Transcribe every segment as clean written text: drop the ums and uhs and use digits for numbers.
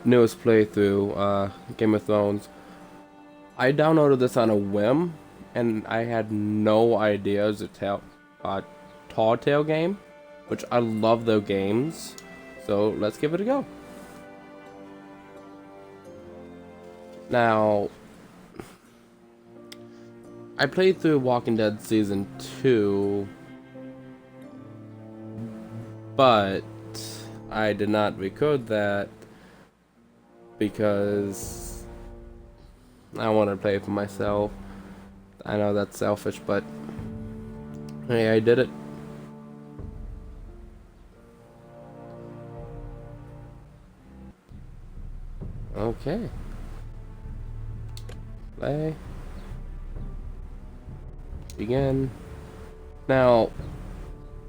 newest playthrough, Game of Thrones. I downloaded this on a whim, and I had no idea it was a Tall Tale game, which I love those games. So let's give it a go. Now, I played through Walking Dead Season 2, but I did not record that because I want to play for myself. I know that's selfish, but hey, I did it. Okay. Play. Begin. Now,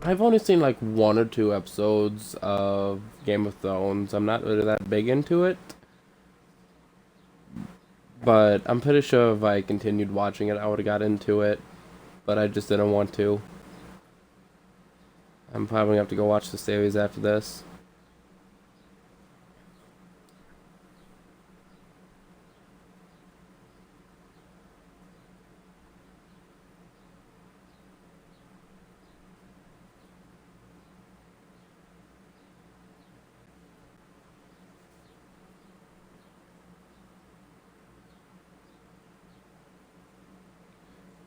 I've only seen like 1 or 2 episodes of Game of Thrones. I'm not really that big into it. But I'm pretty sure if I continued watching it, I would have got into it. But I just didn't want to. I'm probably gonna have to go watch the series after this.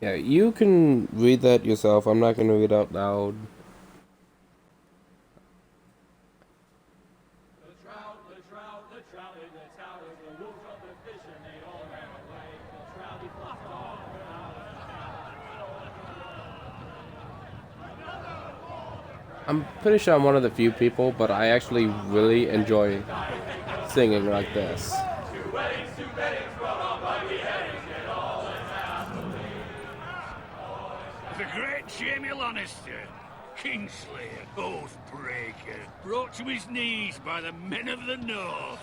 Yeah, you can read that yourself. I'm not going to read out loud. I'm pretty sure I'm one of the few people, but I actually really enjoy singing like this. The great Jaime Lannister, Kingslayer, Oathbreaker, brought to his knees by the men of the North.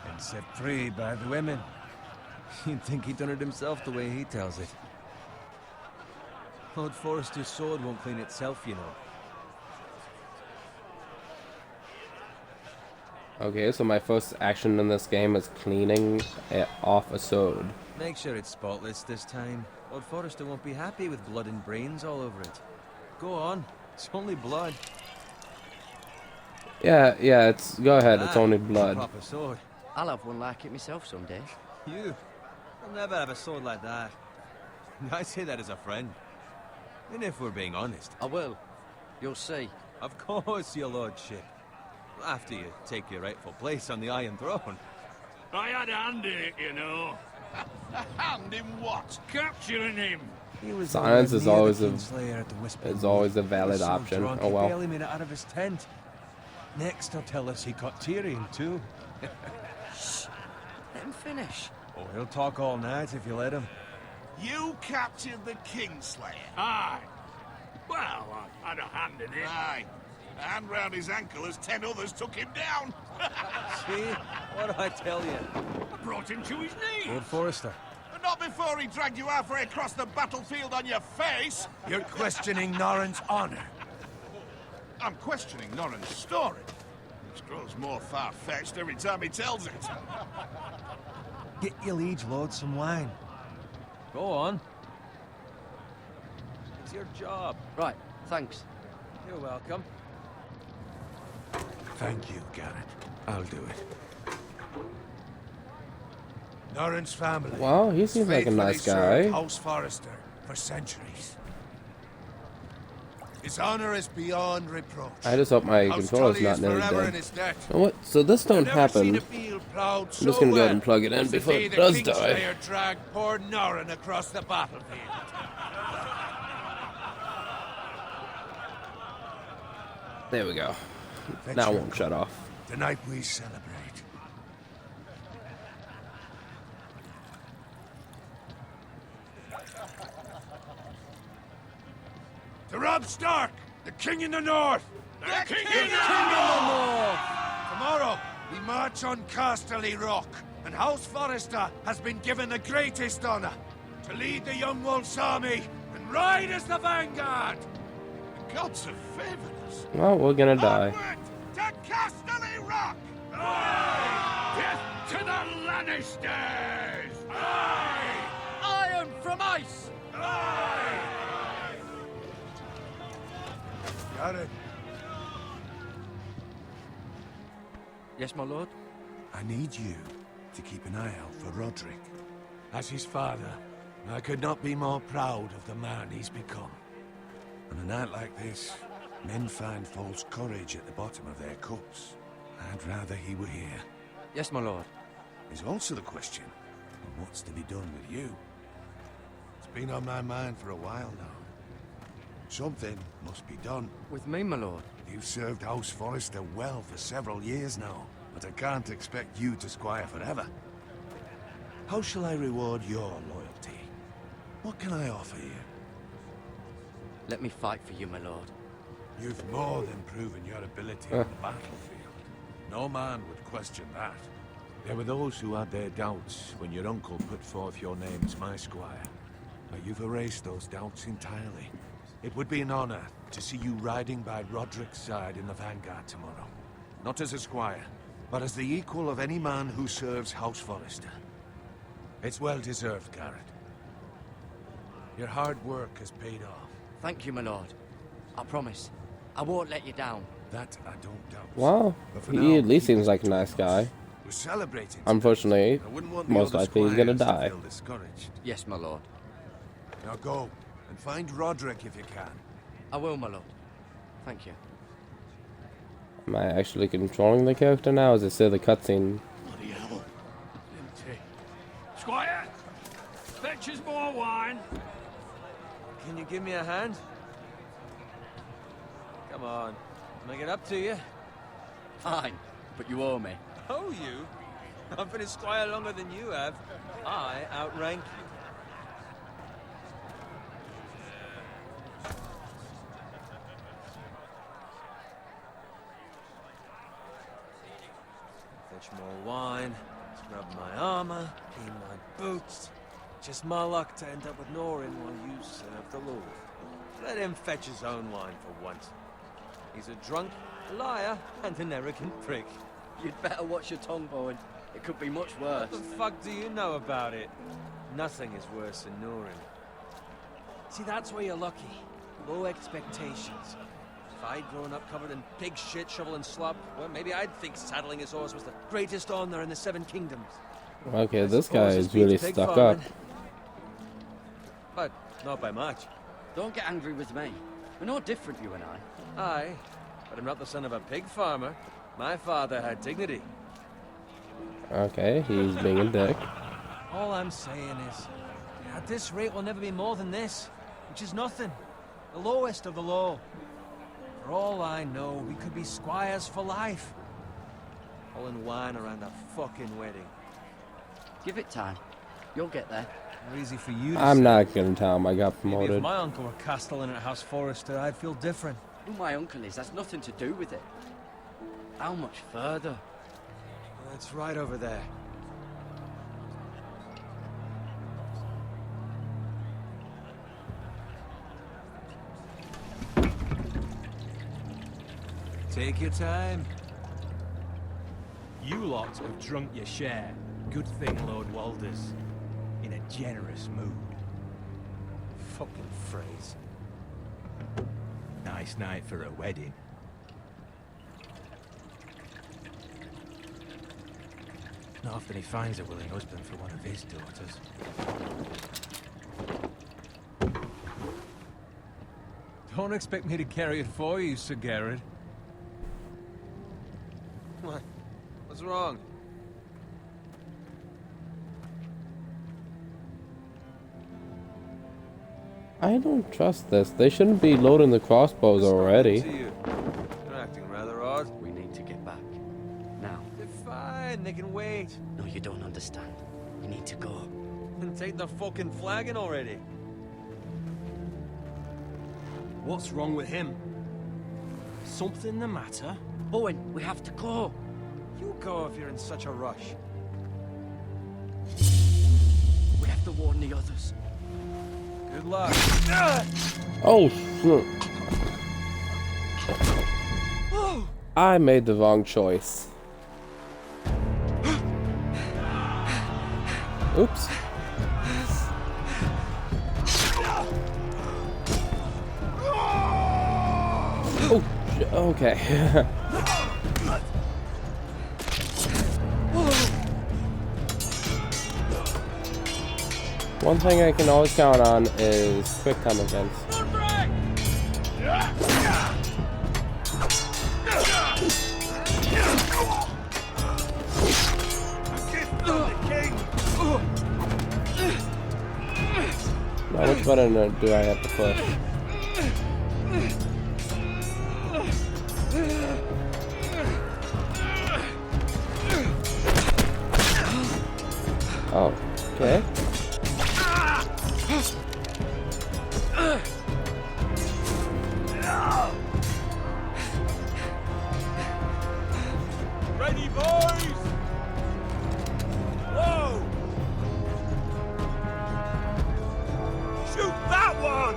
And set free by the women. You'd think he'd done it himself the way he tells it. Lord Forrester's sword won't clean itself, you know. Okay, so my first action in this game is cleaning it off a sword. Make sure it's spotless this time. Lord Forrester won't be happy with blood and brains all over it. Go on, it's only blood. Yeah, go ahead, it's only blood. Proper sword. I'll have one like it myself someday. You? I'll never have a sword like that. I say that as a friend. And if we're being honest. I will. You'll see. Of course, your lordship. After you take your rightful place on the Iron Throne. I had a hand in it, you know. A hand in what? Capturing him. He was Silence is always a a valid option. Oh well. He barely made it out of his tent. Next, he'll tell us he caught Tyrion too. Shh. Let him finish. Oh, he'll talk all night if you let him. You captured the Kingslayer. Aye. Well, I had a hand in it. Aye. A hand round his ankle as 10 others took him down. See? What do I tell you? I brought him to his knees. Lord Forrester. But not before he dragged you halfway across the battlefield on your face. You're questioning Norrin's honor. I'm questioning Norrin's story, which grows more far-fetched every time he tells it. Get your liege lord some wine. Go on. It's your job. Right, thanks. You're welcome. Thank you, Garrett. I'll do it. Norrin's family. Well, he seems like a nice faithfully served guy. House Forrester for centuries. His honor is beyond reproach. I just hope my House controller's Tully not is nearly forever in dead. his debt. You know what? So this don't I've never seen happen. a field plowed I'm so just gonna go ahead well and plug it in as the before day it the does die. Kingslayer dragged poor Norrin across the battlefield. There we go. Fetch Now it your won't shut off. Tonight we celebrate. To Robb Stark, the King in the North! The King in the North! Tomorrow, we march on Casterly Rock, and House Forrester has been given the greatest honor to lead the Young Wolf's army and ride as the vanguard! The gods have favored us. Well, we're gonna die. Onward to Casterly Rock! Aye! To the Lannisters! Iron from ice! Garrett, Yes, my lord? I need you to keep an eye out for Roderick. As his father, I could not be more proud of the man he's become. On a night like this, men find false courage at the bottom of their cups. I'd rather he were here. Yes, my lord. There's also the question of what's to be done with you. It's been on my mind for a while now. Something must be done. With me, my lord? You've served House Forrester well for several years now, but I can't expect you to squire forever. How shall I reward your loyalty? What can I offer you? Let me fight for you, my lord. You've more than proven your ability on the battlefield. No man would question that. There were those who had their doubts when your uncle put forth your name as my squire. But you've erased those doubts entirely. It would be an honor to see you riding by Roderick's side in the vanguard tomorrow. Not as a squire, but as the equal of any man who serves House Forrester. It's well deserved, Garrett. Your hard work has paid off. Thank you, my lord. I promise. I won't let you down. That I don't doubt. Well, But for he now, at least keep seems us like a close. nice guy. We're celebrating. Unfortunately, I wouldn't want the most other likely he's gonna squires to die. feel discouraged. Yes, my lord. Now go and find Roderick if you can. I will, my lord. Thank you. Am I actually controlling the character now? Is it still the cutscene? Bloody hell. Empty. Squire! Fetch us more wine. Can you give me a hand? Come on. Make it up to you. Fine, but you owe me. Oh, you? I've been a squire longer than you have. I outrank you. Fetch more wine, scrub my armor, clean my boots. Just my luck to end up with Norin while you serve the Lord. Let him fetch his own wine for once. He's a drunk, a liar, and an arrogant prick. You'd better watch your tongue, Bowen. It could be much worse. What the fuck do you know about it? Nothing is worse than Norin. See, that's where you're lucky. Low expectations. If I'd grown up covered in pig shit, shovel and slop, well, maybe I'd think saddling his horse was the greatest honor in the Seven Kingdoms. Okay, I this suppose guy this is really beats pig stuck up. farming. But not by much. Don't get angry with me. We're no different, you and I. Aye, but I'm not the son of a pig farmer. My father had dignity. Okay, he's being a dick. All I'm saying is, at this rate we'll never be more than this, which is nothing. The lowest of the low. For all I know, we could be squires for life. Pulling wine around a fucking wedding. Give it time. You'll get there. Not easy for you to I'm say. not gonna tell him I got Maybe if promoted. my uncle were castellan at House Forrester, I'd feel different. Who my uncle is has nothing to do with it. How much further? That's right over there. Take your time. You lot have drunk your share. Good thing Lord Walder's in a generous mood. Fucking phrase. Nice night for a wedding. Not often he finds a willing husband for one of his daughters. Don't expect me to carry it for you, Sir Garrett. What? What's wrong? I don't trust this. They shouldn't be loading the crossbows What's already. wrong to you? You're acting rather odd. We need to get back. Now. They're fine, they can wait. No, you don't understand. We need to go. And take the fucking flagon already. What's wrong with him? Something the matter? Owen, we have to go. You go if you're in such a rush. We have to warn the others. Good luck. Oh, shit. I made the wrong choice. Oops. Oh, okay. One thing I can always count on is quick time events. Now which button do I have to push? Oh, okay. Ready, boys! Whoa! Shoot that one!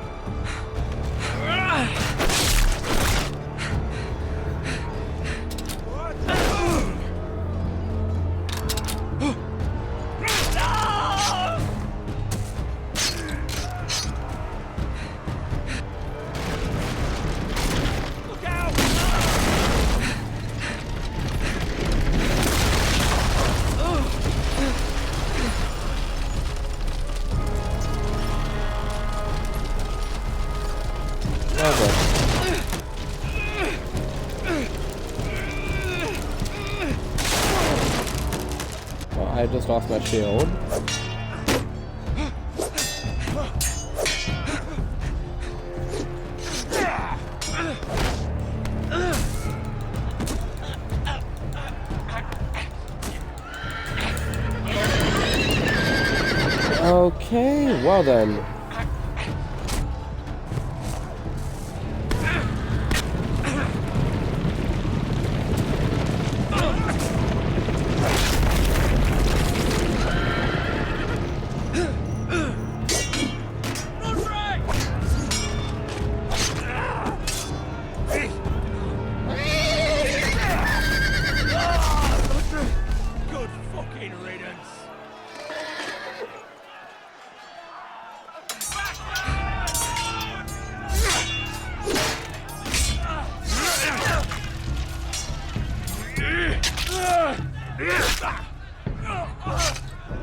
Look out! Well, I just lost my shield. Okay, well then. Good fucking riddance.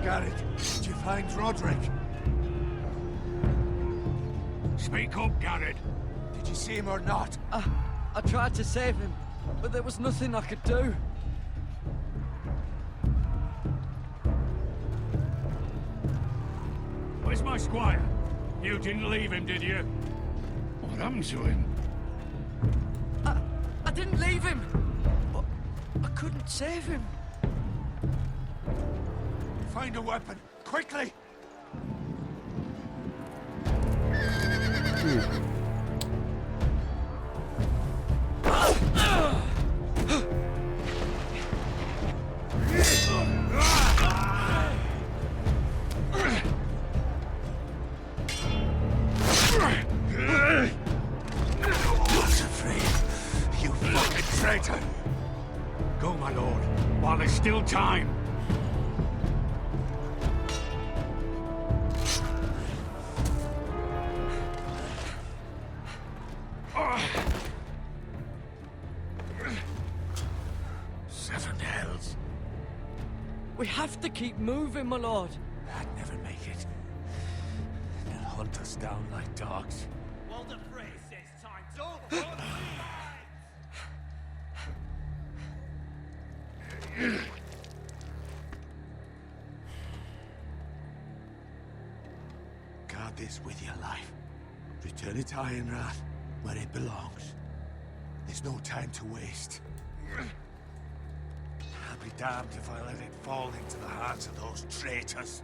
Garrett, did you find Roderick? Speak up, Garrett. Did you see him or not? I tried to save him, but there was nothing I could do. Where's my squire? You didn't leave him, did you? What happened to him? I didn't leave him, but I couldn't save him. Find a weapon, quickly! Not afraid, you fucking traitor! Go, my lord, while there's still time. Seven hells. We have to keep moving, my lord. I'd never make it. They'll hunt us down like dogs. Walder Frey says time's over. Guard this with your life. Return it to Ironrath, where it belongs. There's no time to waste. I'll be damned if I let it fall into the hands of those traitors.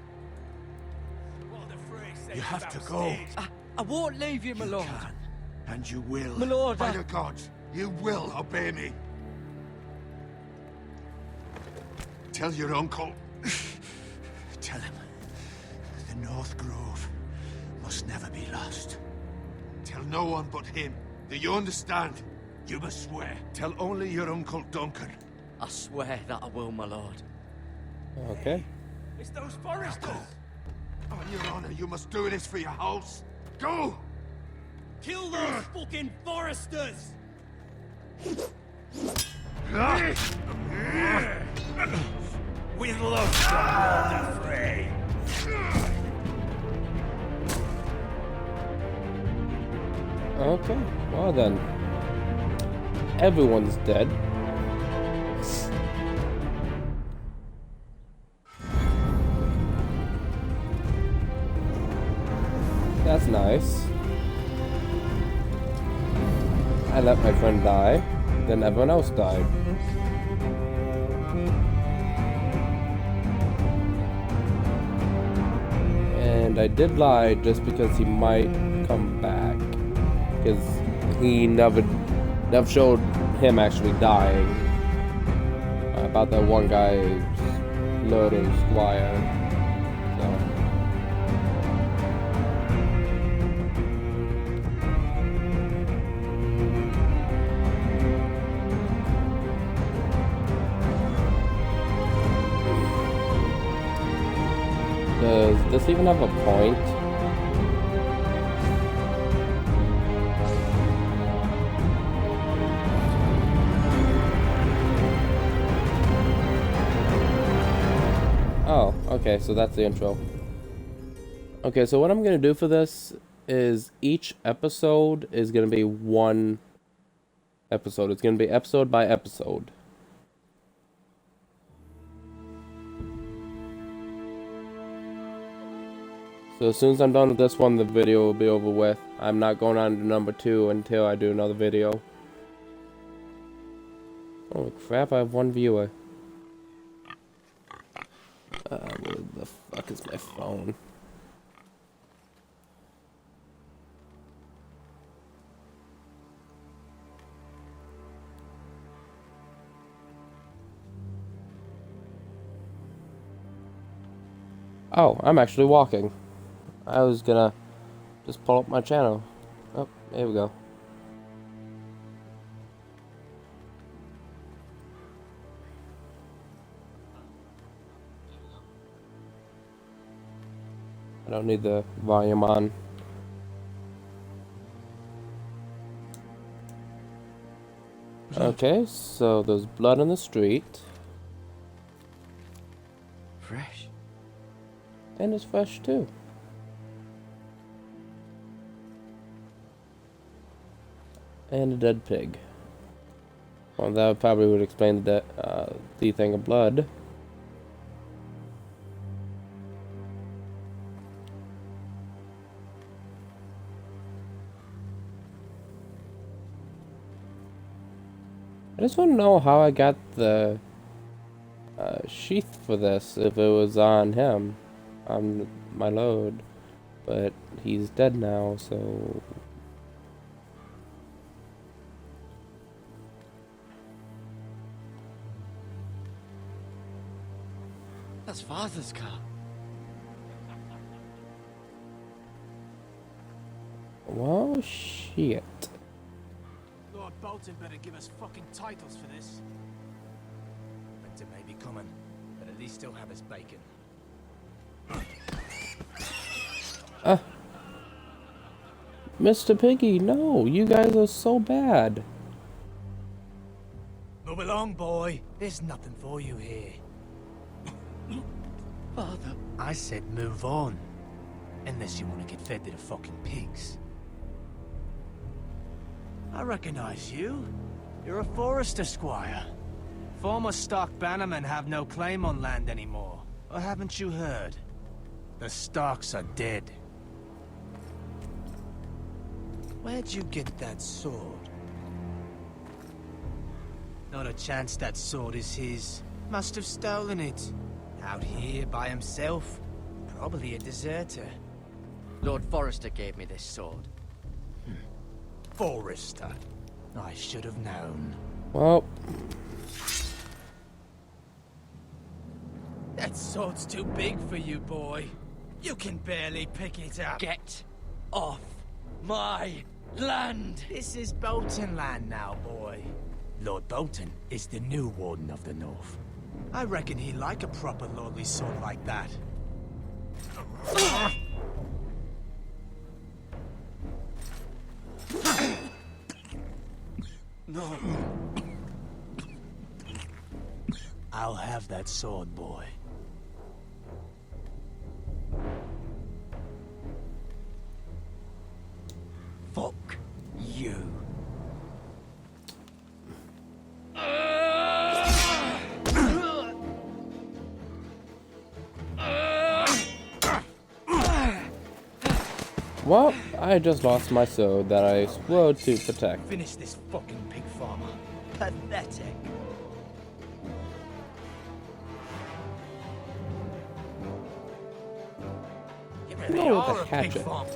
Walder Frey says You have it's to our go. stage. I won't leave you, my You lord. can, and you will. My lord, By I- the gods, you will obey me. Tell your uncle. Tell him the North Grove must never be lost. Tell no one but him. Do you understand? You must swear. Tell only your Uncle Duncan. I swear that I will, my lord. Okay. It's those Foresters! On your honor, you must do this for your house. Go! Kill those fucking Foresters! With love, Lord Frey. Okay, well then. Everyone's dead. That's nice. I let my friend die, then everyone else died. And I did lie just because he might come back. Because he never showed him actually dying. About that one guy, Lord of Squire. So. Does this even have a point? Oh, okay, so that's the intro. Okay, so what I'm gonna do for this is each episode is gonna be one episode. It's gonna be episode by episode. So as soon as I'm done with this one, the video will be over with. I'm not going on to number 2 until I do another video. Holy crap, I have one viewer. Where the fuck is my phone? Oh, I'm actually walking. I was gonna just pull up my channel. Oh, there we go. I don't need the volume on. Okay, so there's blood in the street. Fresh. And it's fresh too. And a dead pig. Well, that probably would explain the thing of blood. I just want to know how I got the sheath for this, if it was on him, on my load. But he's dead now, so... That's Father's car. Well, shit. Lord Bolton better give us fucking titles for this. Winter may be coming, but at least he'll have his bacon. Mr. Piggy, no, you guys are so bad. Move along, boy. There's nothing for you here. Father. I said move on. Unless you want to get fed to the fucking pigs. I recognize you. You're a Forester squire. Former Stark bannermen have no claim on land anymore. Or haven't you heard? The Starks are dead. Where'd you get that sword? Not a chance that sword is his. Must have stolen it. Out here by himself. Probably a deserter. Lord Forrester gave me this sword. Forester. I should have known. Well, That sword's too big for you, boy. You can barely pick it up. Get off my land! This is Bolton land now, boy. Lord Bolton is the new Warden of the North. I reckon he like a proper lordly sword like that. No. I'll have that sword, boy. Fuck you. Well, I just lost my sword that I swore to protect. Finish this fucking pig farmer. Pathetic. You really No, with are the a pig hatchet. farmer.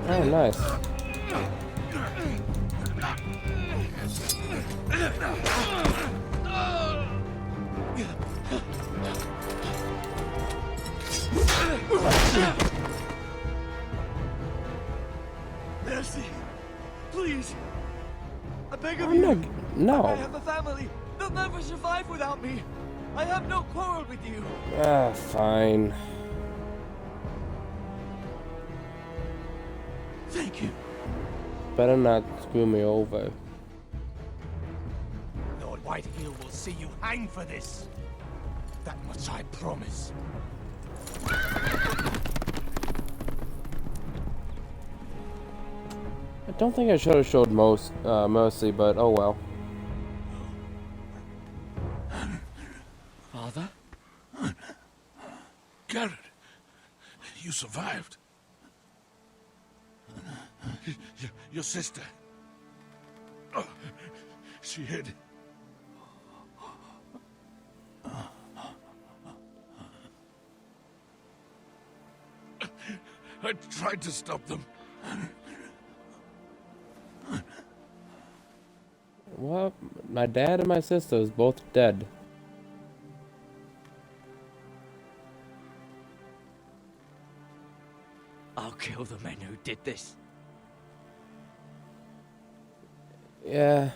Oh, nice. Mercy. Please. I beg of I'm you. not. I No. have a family. They'll never survive without me. I have no quarrel with you. Ah, fine. Thank you. Better not screw me over. Lord Whitehill will see you hang for this. That much I promise. I don't think I should have showed mercy, but oh well. Father? Garrett, you survived. Your sister. Oh, she hid. I tried to stop them. Well, my dad and my sister is both dead. I'll kill the men who did this. Yeah.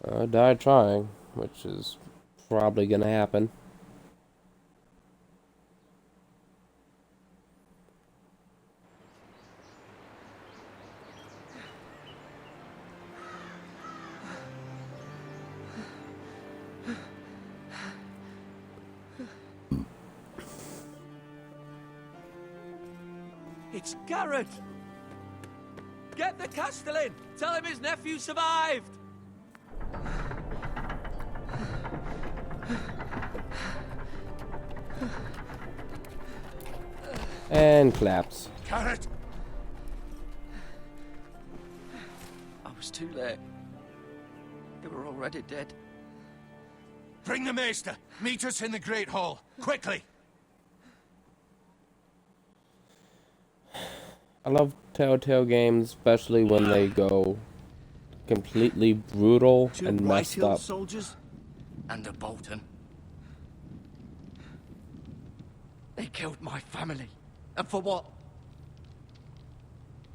I died trying, which is probably gonna happen. It's Garrett! Get the Castellan! Tell him his nephew survived! And claps. Garrett! I was too late. They were already dead. Bring the Maester. Meet us in the Great Hall. Quickly! I love Telltale games, especially when they go completely brutal and messed up. soldiers? And a Bolton. They killed my family. And for what?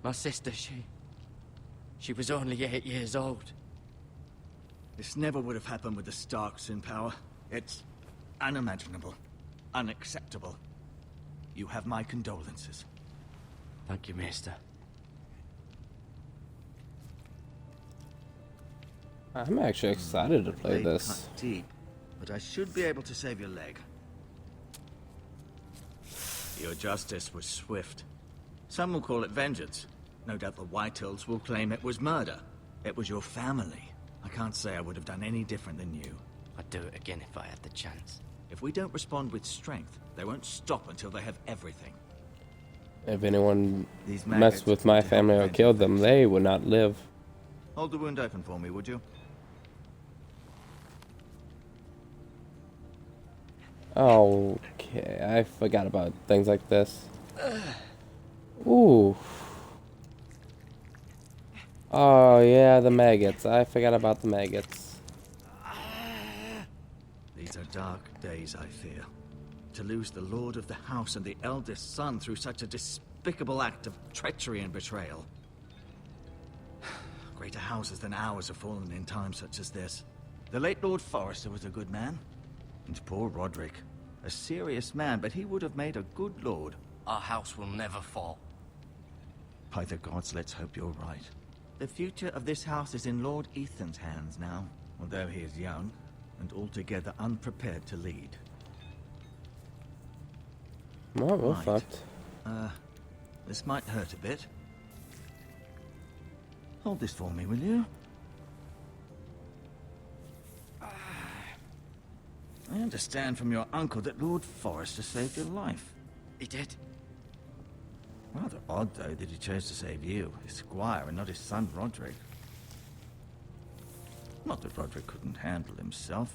My sister, she was only 8 years old. This never would have happened with the Starks in power. It's unimaginable. Unacceptable. You have my condolences. Thank you, Maester. I'm actually excited to play Blade this. cut deep, but I should be able to save your leg. Your justice was swift. Some will call it vengeance. No doubt the Whitehills will claim it was murder. It was your family. I can't say I would have done any different than you. I'd do it again if I had the chance. If we don't respond with strength, they won't stop until they have everything. If anyone These messed maggots with my want to help family or prevent killed them, infection. they would not live. Hold the wound open for me, would you? Okay, I forgot about things like this. Ooh. Oh yeah, the maggots. I forgot about the maggots. These are dark days, I fear. To lose the lord of the house and the eldest son through such a despicable act of treachery and betrayal. Greater houses than ours have fallen in times such as this. The late Lord Forrester was a good man. And poor Roderick. A serious man, but he would have made a good lord. Our house will never fall. By the gods, let's hope you're right. The future of this house is in Lord Ethan's hands now, although he is young and altogether unprepared to lead. Oh, we're Right. fucked. This might hurt a bit. Hold this for me, will you? I understand from your uncle that Lord Forrester saved your life. He did. Rather odd, though, that he chose to save you, his squire, and not his son Roderick. Not that Roderick couldn't handle himself.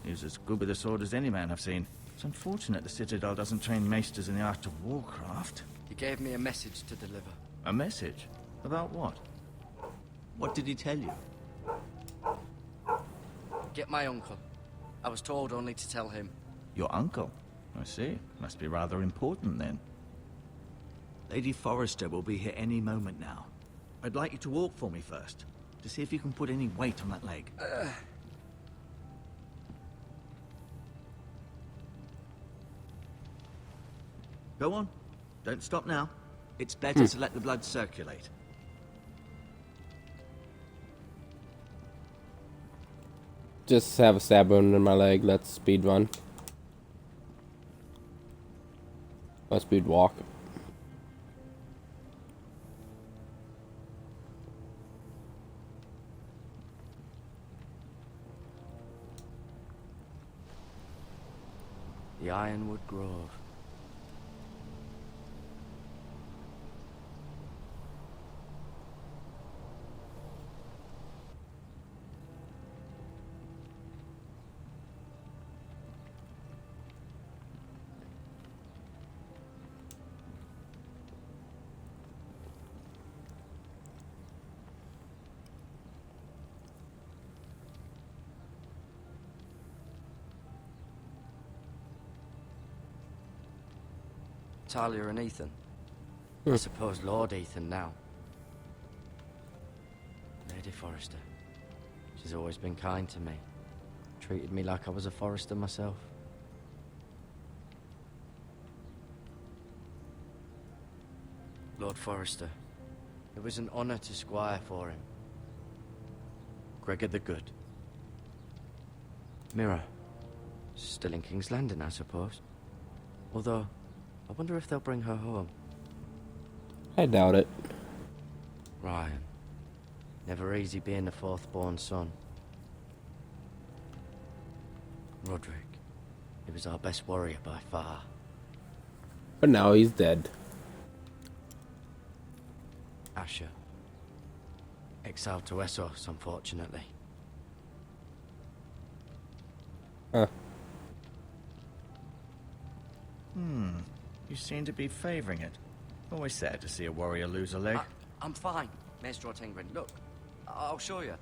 He was as good with a sword as any man I've seen. It's unfortunate the Citadel doesn't train maesters in the art of warcraft. He gave me a message to deliver. A message? About what? What did he tell you? Get my uncle. I was told only to tell him. Your uncle? I see. Must be rather important, then. Lady Forrester will be here any moment now. I'd like you to walk for me first, to see if you can put any weight on that leg. Go on. Don't stop now. It's better to let the blood circulate. Just have a stab wound in my leg. Let's speed run. Let's speed walk. The Ironwood Grove. Talia and Ethan. I suppose Lord Ethan now. Lady Forrester. She's always been kind to me. Treated me like I was a Forrester myself. Lord Forrester. It was an honor to squire for him. Gregor the Good. Mira. Still in King's Landing, I suppose. Although, I wonder if they'll bring her home. I doubt it. Ryan. Never easy being the fourth-born son. Roderick. He was our best warrior by far. But now he's dead. Asher. Exiled to Essos, unfortunately. Huh. You seem to be favoring it. Always sad to see a warrior lose a leg. I'm fine, Maestro Tingrin. Look, I'll show you.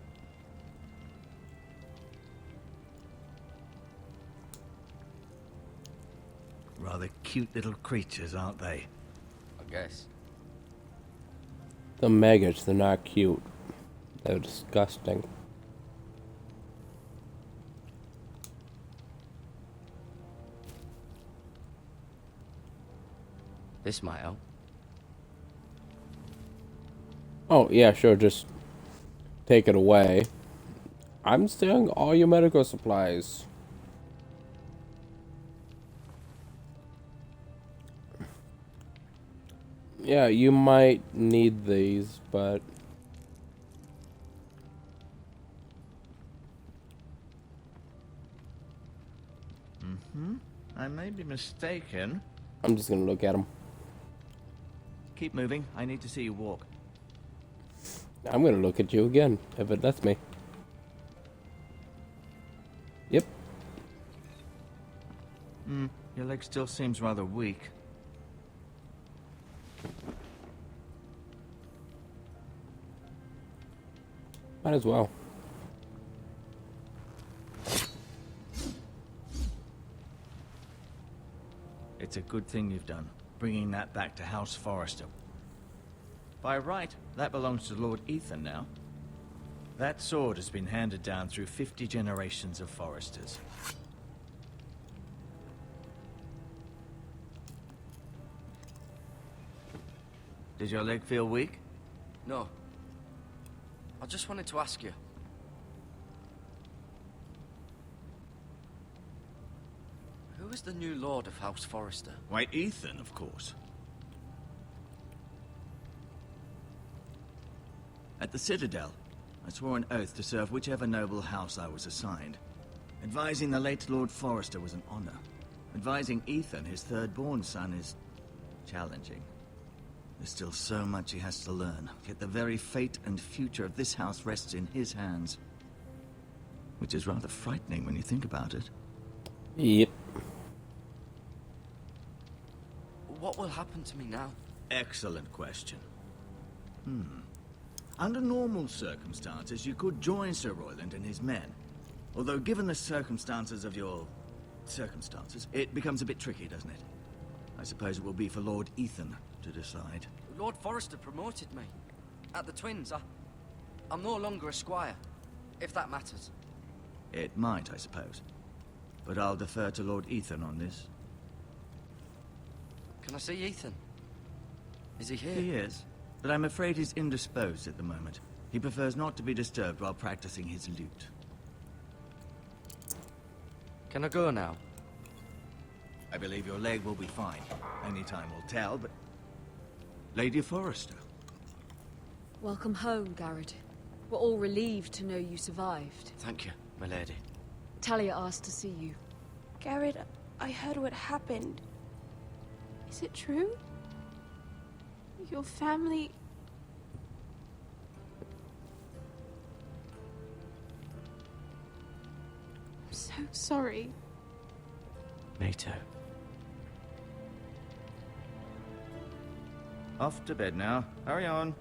Rather cute little creatures, aren't they? I guess. The maggots, they're not cute. They're disgusting. This might help. Oh, yeah, sure, just take it away. I'm stealing all your medical supplies. Yeah, you might need these, but... I may be mistaken. I'm just gonna look at them. Keep moving. I need to see you walk. I'm gonna look at you again, if it lets me. Yep. Your leg still seems rather weak. Might as well. It's a good thing you've done, bringing that back to House Forrester. By right, that belongs to Lord Ethan now. That sword has been handed down through 50 generations of Forresters. Did your leg feel weak? No. I just wanted to ask you. Who is the new Lord of House Forrester? Why, Ethan, of course. At the Citadel, I swore an oath to serve whichever noble house I was assigned. Advising the late Lord Forrester was an honor. Advising Ethan, his third-born son, is challenging. There's still so much he has to learn, yet the very fate and future of this house rests in his hands. Which is rather frightening when you think about it. Yep. What will happen to me now? Excellent question. Under normal circumstances, you could join Sir Royland and his men. Although given the circumstances of your... circumstances, it becomes a bit tricky, doesn't it? I suppose it will be for Lord Ethan to decide. Lord Forrester promoted me. At the Twins, I'm no longer a squire, if that matters. It might, I suppose. But I'll defer to Lord Ethan on this. Can I see Ethan? Is he here? He is, but I'm afraid he's indisposed at the moment. He prefers not to be disturbed while practicing his lute. Can I go now? I believe your leg will be fine. Only time will tell, but... Lady Forrester. Welcome home, Garrett. We're all relieved to know you survived. Thank you, my lady. Talia asked to see you. Garrett, I heard what happened. Is it true? Your family... I'm so sorry. Me too. Off to bed now. Hurry on.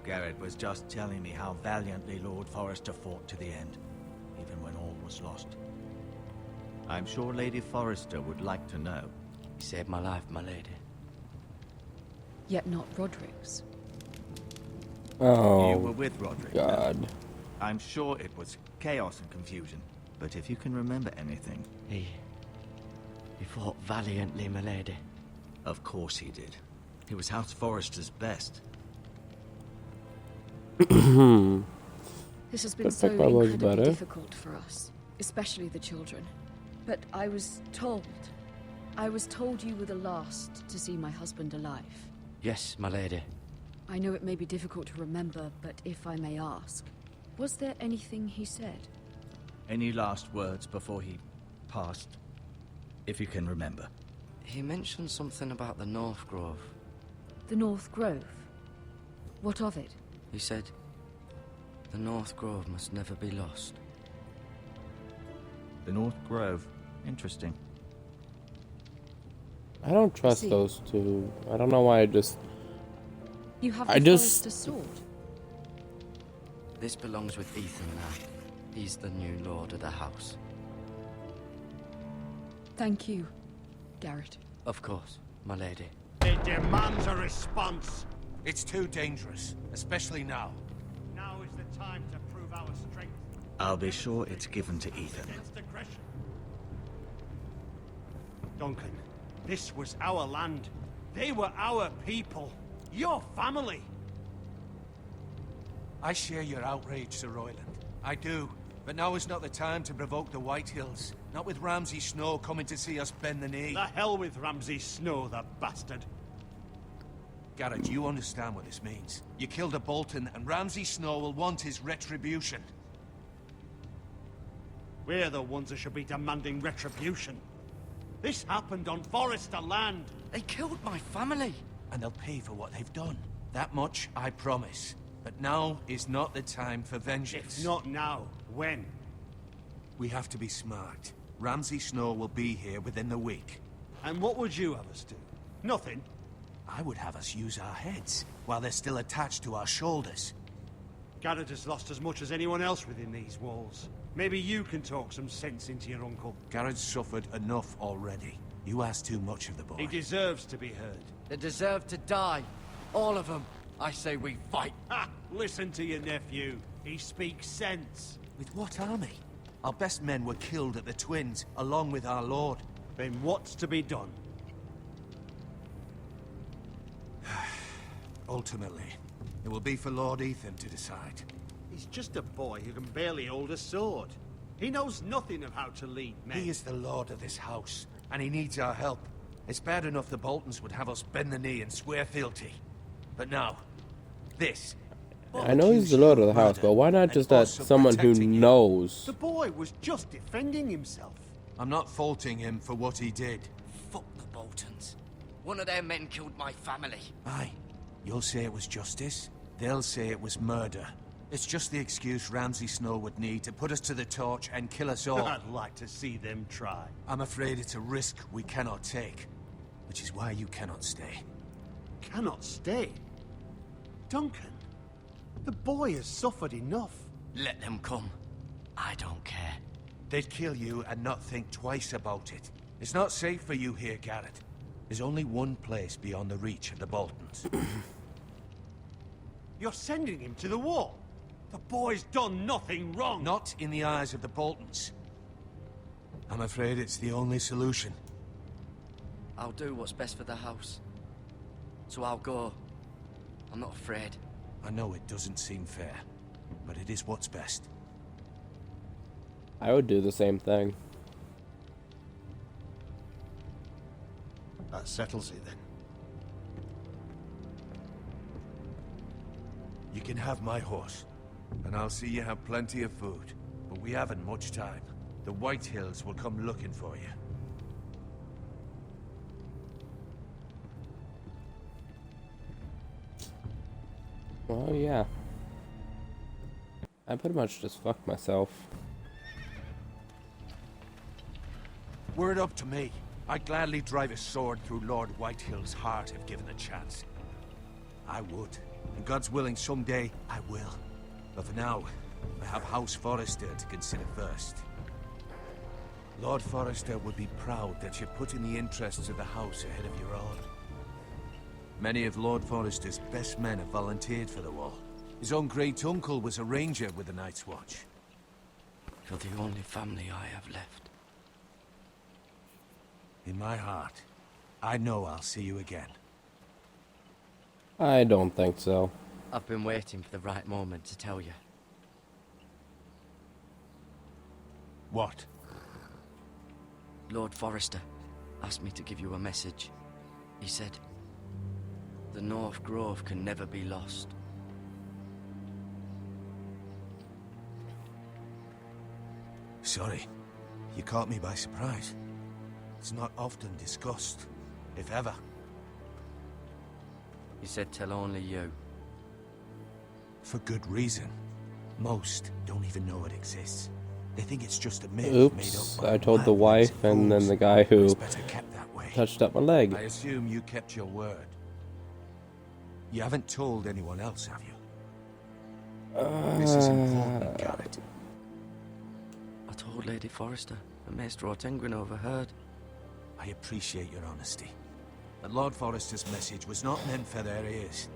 Garrett was just telling me how valiantly Lord Forrester fought to the end, even when all was lost. I'm sure Lady Forrester would like to know. He saved my life, my lady. Yet not Roderick's. Oh, You were with Roderick. God. no? I'm sure it was chaos and confusion, but if you can remember anything... He fought valiantly, my lady. Of course he did. He was House Forrester's best. This has been But so Pekka was incredibly better. difficult for us, especially the children. But I was told you were the last to see my husband alive. Yes, my lady. I know it may be difficult to remember, but if I may ask, was there anything he said? Any last words before he passed? If you can remember. He mentioned something about the North Grove. The North Grove? What of it? He said, the North Grove must never be lost. The North Grove. Interesting. I don't trust See. those two. I don't know why I just... You have I the just- Forrester's sword. This belongs with Ethan now. He's the new lord of the house. Thank you, Garrett. Of course, my lady. It demands a response. It's too dangerous, especially now. Now is the time to prove our strength. I'll be sure it's given to Ethan. Against aggression. Duncan, this was our land. They were our people. Your family. I share your outrage, Sir Royland. I do. But now is not the time to provoke the Whitehills. Not with Ramsay Snow coming to see us bend the knee. The hell with Ramsay Snow, the bastard. Garrett, you understand what this means. You killed a Bolton, and Ramsay Snow will want his retribution. We're the ones that should be demanding retribution. This happened on Forrester land. They killed my family. And they'll pay for what they've done. That much, I promise. But now is not the time for vengeance. If not now, when? We have to be smart. Ramsay Snow will be here within the week. And what would you have us do? Nothing. I would have us use our heads, while they're still attached to our shoulders. Garrett has lost as much as anyone else within these walls. Maybe you can talk some sense into your uncle. Garrett's suffered enough already. You ask too much of the boy. He deserves to be heard. They deserve to die. All of them. I say we fight. Ha! Listen to your nephew. He speaks sense. With what army? Our best men were killed at the Twins, along with our lord. Then what's to be done? Ultimately, it will be for Lord Ethan to decide. He's just a boy who can barely hold a sword. He knows nothing of how to lead men. He is the lord of this house, and he needs our help. It's bad enough the Boltons would have us bend the knee and swear fealty. But now, this... I know he's the lord of the house, but why not just let someone who knows? The boy was just defending himself. I'm not faulting him for what he did. Fuck the Boltons. One of their men killed my family. Aye. You'll say it was justice. They'll say it was murder. It's just the excuse Ramsay Snow would need to put us to the torch and kill us all. I'd like to see them try. I'm afraid it's a risk we cannot take. Which is why you cannot stay. Cannot stay? Duncan, the boy has suffered enough. Let them come. I don't care. They'd kill you and not think twice about it. It's not safe for you here, Garrett. There's only one place beyond the reach of the Boltons. You're sending him to the war. The boy's done nothing wrong. Not in the eyes of the Boltons. I'm afraid it's the only solution. I'll do what's best for the house. So I'll go. I'm not afraid. I know it doesn't seem fair, but it is what's best. I would do the same thing. That settles it then. You can have my horse, and I'll see you have plenty of food. But we haven't much time. The White Hills will come looking for you. Well, yeah. I pretty much just fucked myself. Were it up to me, I'd gladly drive a sword through Lord Whitehill's heart if given the chance. I would. And God's willing, someday I will. But for now, I have House Forrester to consider first. Lord Forrester would be proud that you're putting the interests of the house ahead of your own. Many of Lord Forrester's best men have volunteered for the war. His own great-uncle was a ranger with the Night's Watch. You're the only family I have left. In my heart, I know I'll see you again. I don't think so. I've been waiting for the right moment to tell you. What? Lord Forrester asked me to give you a message. He said, the North Grove can never be lost. Sorry. You caught me by surprise. It's not often discussed, if ever. He said tell only you. For good reason. Most don't even know it exists. They think it's just a myth made Oops, up by I told the madmen wife and then fools. the guy who It's better kept that way. touched up my leg. I assume you kept your word. You haven't told anyone else, have you? This is important, Garrett. I told Lady Forrester, and Maester Ortengryn overheard. I appreciate your honesty. But Lord Forrester's message was not meant for their ears.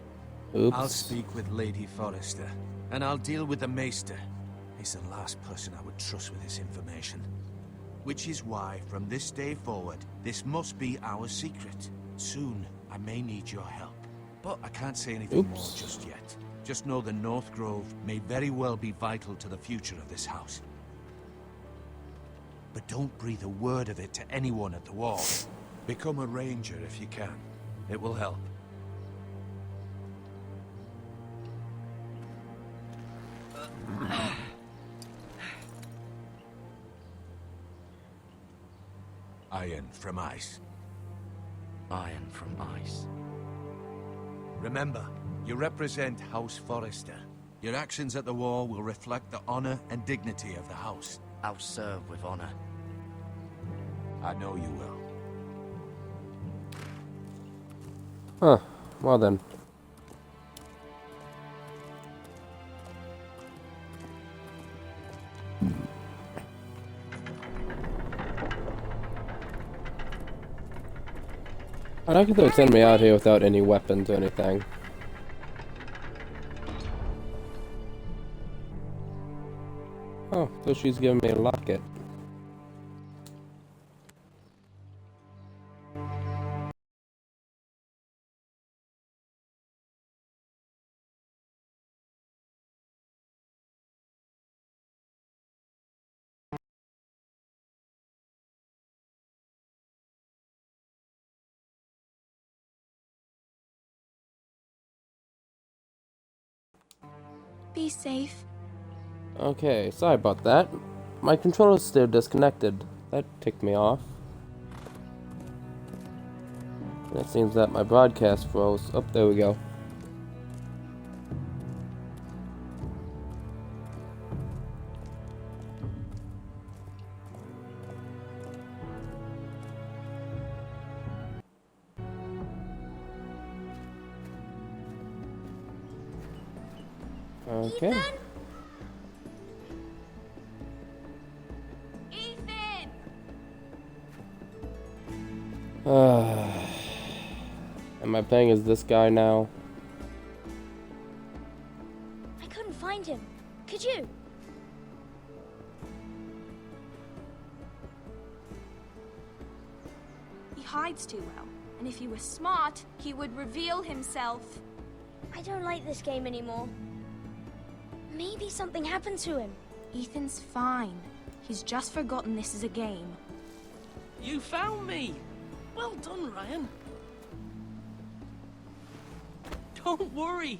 Oops. I'll speak with Lady Forrester, and I'll deal with the Maester. He's the last person I would trust with this information. Which is why, from this day forward, this must be our secret. Soon, I may need your help. But I can't say anything more just yet. Just know the North Grove may very well be vital to the future of this house. But don't breathe a word of it to anyone at the wall. Become a ranger if you can. It will help. Iron from ice. Iron from ice. Remember, You represent House Forrester. Your actions at the war will reflect the honor and dignity of the house. I'll serve with honor. I know you will. Huh. Well then. I like it they'll send me out here without any weapons or anything. Oh, so she's giving me a locket. Be safe. Okay, sorry about that. My controller's still disconnected. That ticked me off. And it seems that my broadcast froze. Oh, there we go. Okay. Ethan! Am I playing as this guy now? I couldn't find him. Could you? He hides too well, and if he were smart, he would reveal himself. I don't like this game anymore. Maybe something happened to him. Ethan's fine. He's just forgotten this is a game. You found me! Well done, Ryan. Don't worry.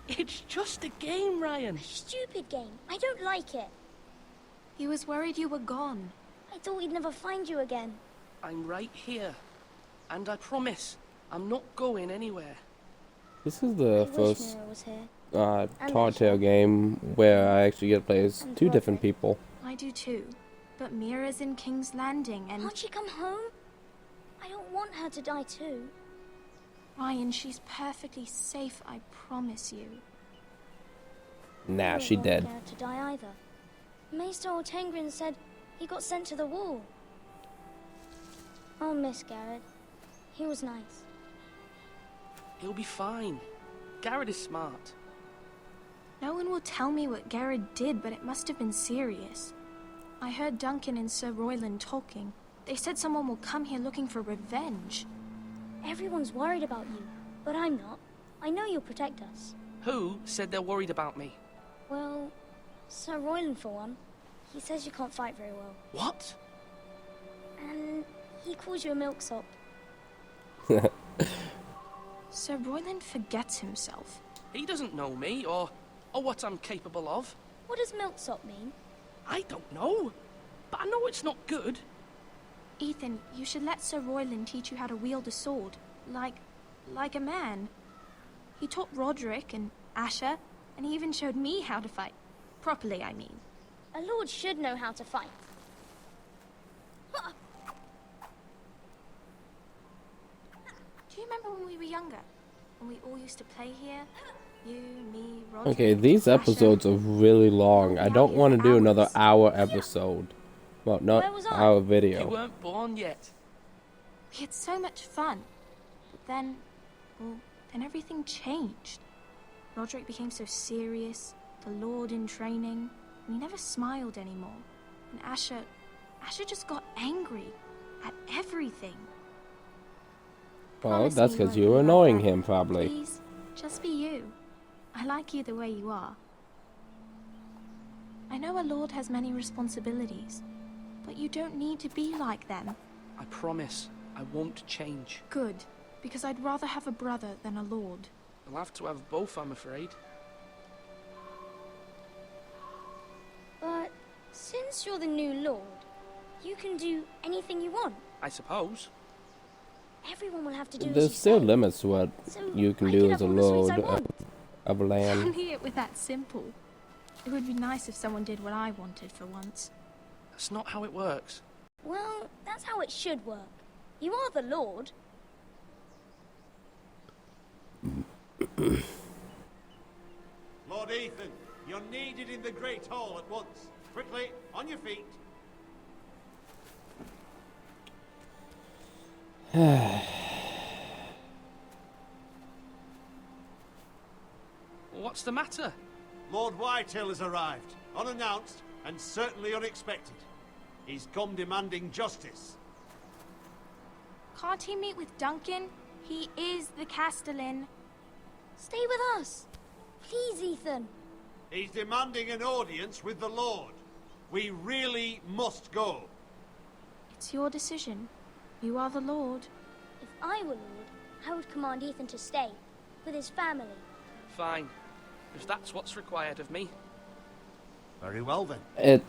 It's just a game, Ryan. A stupid game. I don't like it. He was worried you were gone. I thought we'd never find you again. I'm right here. And I promise, I'm not going anywhere. This is the I first wish Mira was here. Tall Tale game where I actually get to play as two different people. I do too. But Mira's in King's Landing and... Can't she come home? I don't want her to die too. Ryan, she's perfectly safe, I promise you. Nah, she I don't dead. want Garrett to die either. Maester Ortengrin said he got sent to the wall. I'll miss Garrett. He was nice. He'll be fine. Garrett is smart. No one will tell me what Garrett did, but it must have been serious. I heard Duncan and Sir Royland talking. They said someone will come here looking for revenge. Everyone's worried about you, but I'm not. I know you'll protect us. Who said they're worried about me? Well, Sir Royland for one. He says you can't fight very well. What? And he calls you a milksop. Sir Royland forgets himself. He doesn't know me, or what I'm capable of. What does milksop mean? I don't know, but I know it's not good. Ethan, you should let Sir Royland teach you how to wield a sword. Like a man. He taught Roderick and Asher, and he even showed me how to fight. Properly, I mean. A lord should know how to fight. Do you remember when we were younger? When we all used to play here? You, me, Roderick, Okay, these Asher. episodes are really long. I don't want to do another hour episode. Well, not hour You video. weren't born yet. We had so much fun. But then, well, then everything changed. Roderick became so serious, the Lord in training, and he never smiled anymore. And Asher just got angry at everything. Well, Promise that's me because won't you be were like annoying that. him, probably. Please, just be you. I like you the way you are. I know a lord has many responsibilities, but you don't need to be like them. I promise, I won't change. Good, because I'd rather have a brother than a lord. I'll have to have both, I'm afraid. But since you're the new lord, you can do anything you want. I suppose. Everyone will have to do as There's you still say. limits to what So you can I do could as a have all the sweets lord. I want. of land. Funny it were that simple. It would be nice if someone did what I wanted for once. That's not how it works. Well, that's how it should work. You are the Lord. Lord Ethan, you're needed in the Great Hall at once. Quickly, on your feet. What's the matter? Lord Whitehill has arrived, unannounced and certainly unexpected. He's come demanding justice. Can't he meet with Duncan? He is the Castellan. Stay with us. Please, Ethan. He's demanding an audience with the Lord. We really must go. It's your decision. You are the Lord. If I were Lord, I would command Ethan to stay, with his family. Fine. If that's what's required of me. Very well then.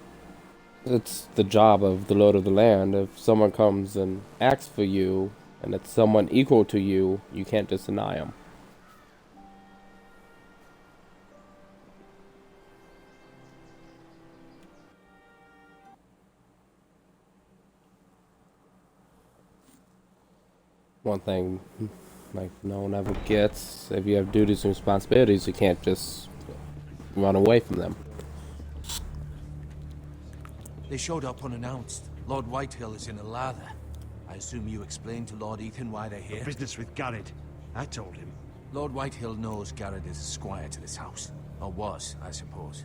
It's the job of the Lord of the Land. If someone comes and asks for you, and it's someone equal to you, you can't just deny them. One thing, like, no one ever gets, if you have duties and responsibilities, you can't just run away from them. They showed up unannounced. Lord Whitehill is in a lather. I assume you explained to Lord Ethan why they're here? Business with Garrett. I told him. Lord Whitehill knows Garrett is a squire to this house. Or was, I suppose.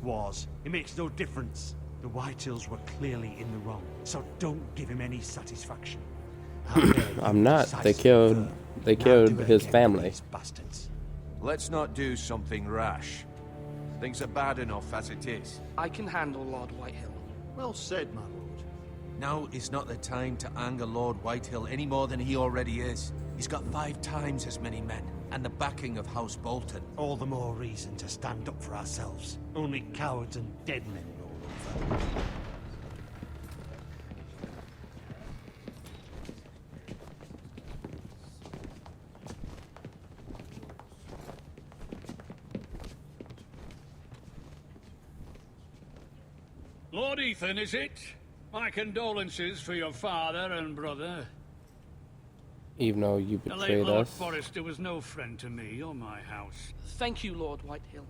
Was. It makes no difference. The Whitehills were clearly in the wrong, so don't give him any satisfaction. I'm not. They killed his family. Bastards. Let's not do something rash. Things are bad enough as it is. I can handle Lord Whitehill. Well said, my lord. Now is not the time to anger Lord Whitehill any more than he already is. He's got 5 times as many men, and the backing of House Bolton. All the more reason to stand up for ourselves. Only cowards and dead men roll over. Lord Ethan, is it? My condolences for your father and brother. Even though you The late betrayed Lord us. Forrester was no friend to me or my house. Thank you, Lord Whitehill.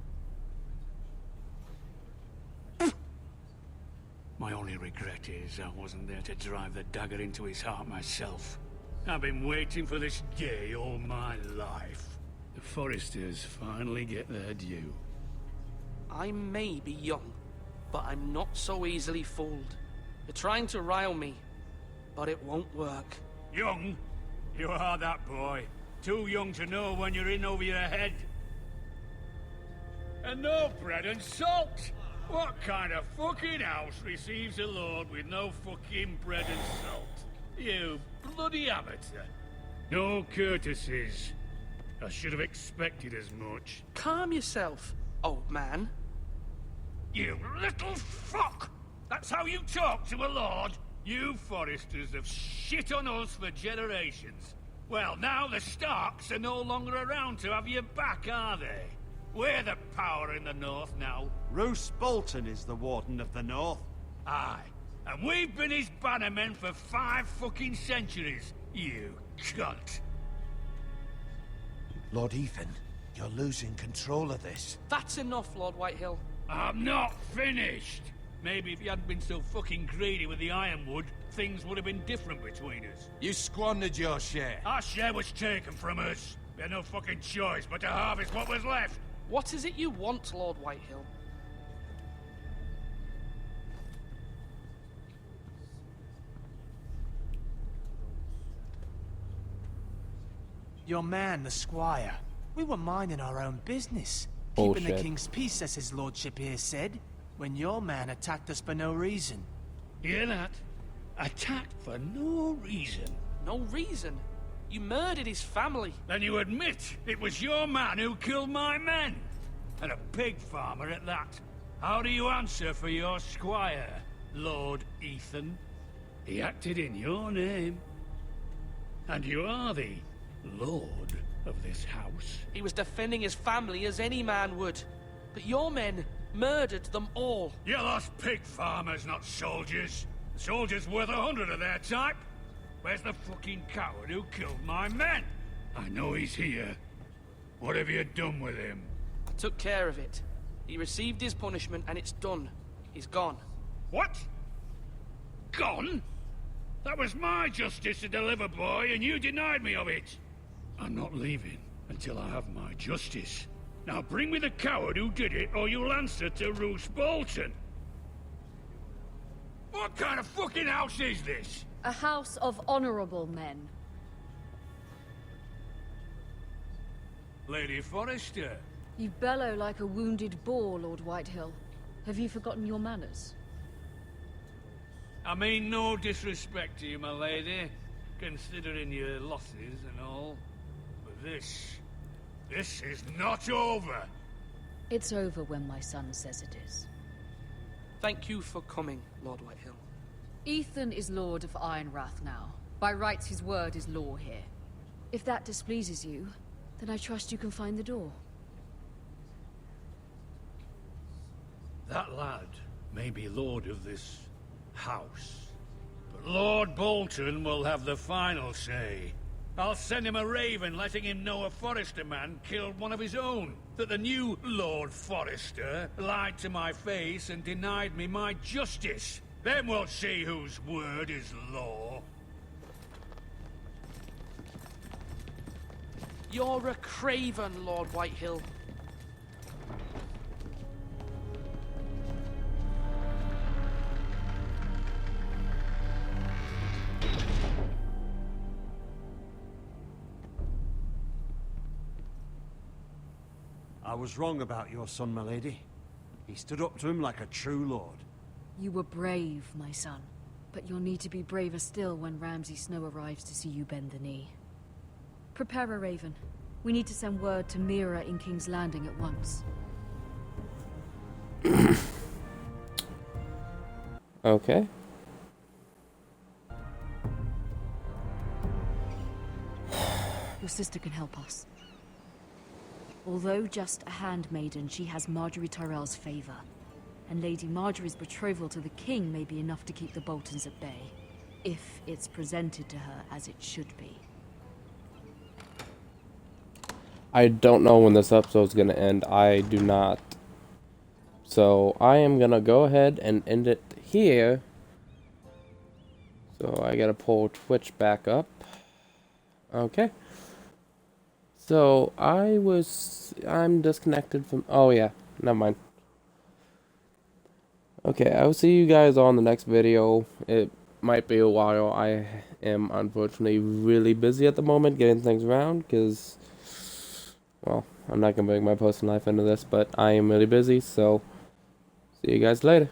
My only regret is I wasn't there to drive the dagger into his heart myself. I've been waiting for this day all my life. The Forresters finally get their due. I may be young, but I'm not so easily fooled. You're trying to rile me, but it won't work. Young? You are that boy. Too young to know when you're in over your head. And no bread and salt! What kind of fucking house receives a lord with no fucking bread and salt? You bloody amateur. No courtesies. I should have expected as much. Calm yourself, old man. You little fuck! That's how you talk to a lord? You Forresters have shit on us for generations. Well, now the Starks are no longer around to have your back, are they? We're the power in the north now. Roose Bolton is the Warden of the North. Aye. And we've been his bannermen for 5 fucking centuries, you cunt. Lord Ethan, you're losing control of this. That's enough, Lord Whitehill. I'm not finished. Maybe if you hadn't been so fucking greedy with the ironwood, things would have been different between us. You squandered your share. Our share was taken from us. We had no fucking choice but to harvest what was left. What is it you want, Lord Whitehill? Your man, the squire. We were minding our own business. Bullshit. Keeping the king's peace, as his lordship here said, when your man attacked us for no reason. Hear that? Attacked for no reason. No reason? You murdered his family. Then you admit it was your man who killed my men. And a pig farmer at that. How do you answer for your squire, Lord Ethan? He acted in your name. And you are the Lord of this house. He was defending his family as any man would. But your men murdered them all. You lost pig farmers, not soldiers. The soldiers worth 100 of their type. Where's the fucking coward who killed my men? I know he's here. What have you done with him? I took care of it. He received his punishment and it's done. He's gone. What? Gone? That was my justice to deliver, boy, and you denied me of it. I'm not leaving until I have my justice. Now bring me the coward who did it, or you'll answer to Roose Bolton. What kind of fucking house is this? A house of honorable men. Lady Forrester. You bellow like a wounded boar, Lord Whitehill. Have you forgotten your manners? I mean no disrespect to you, my lady, considering your losses and all. But this is not over. It's over when my son says it is. Thank you for coming, Lord Whitehill. Ethan is Lord of Ironrath now. By rights, his word is law here. If that displeases you, then I trust you can find the door. That lad may be lord of this house, but Lord Bolton will have the final say. I'll send him a raven letting him know a Forrester man killed one of his own. That the new Lord Forrester lied to my face and denied me my justice. Then we'll see whose word is law. You're a craven, Lord Whitehill. I was wrong about your son, my lady. He stood up to him like a true lord. You were brave, my son. But you'll need to be braver still when Ramsay Snow arrives to see you bend the knee. Prepare a raven. We need to send word to Mira in King's Landing at once. Okay. Your sister can help us. Although just a handmaiden, she has Marjorie Tyrell's favor. And Lady Marjorie's betrothal to the king may be enough to keep the Boltons at bay. If it's presented to her as it should be. I don't know when this episode's gonna end. I do not. So I am gonna go ahead and end it here. So I gotta pull Twitch back up. Okay. So I'm disconnected from, oh yeah, never mind. Okay, I will see you guys on the next video. It might be a while. I am unfortunately really busy at the moment getting things around because, well, I'm not going to bring my personal life into this, but I am really busy, so see you guys later.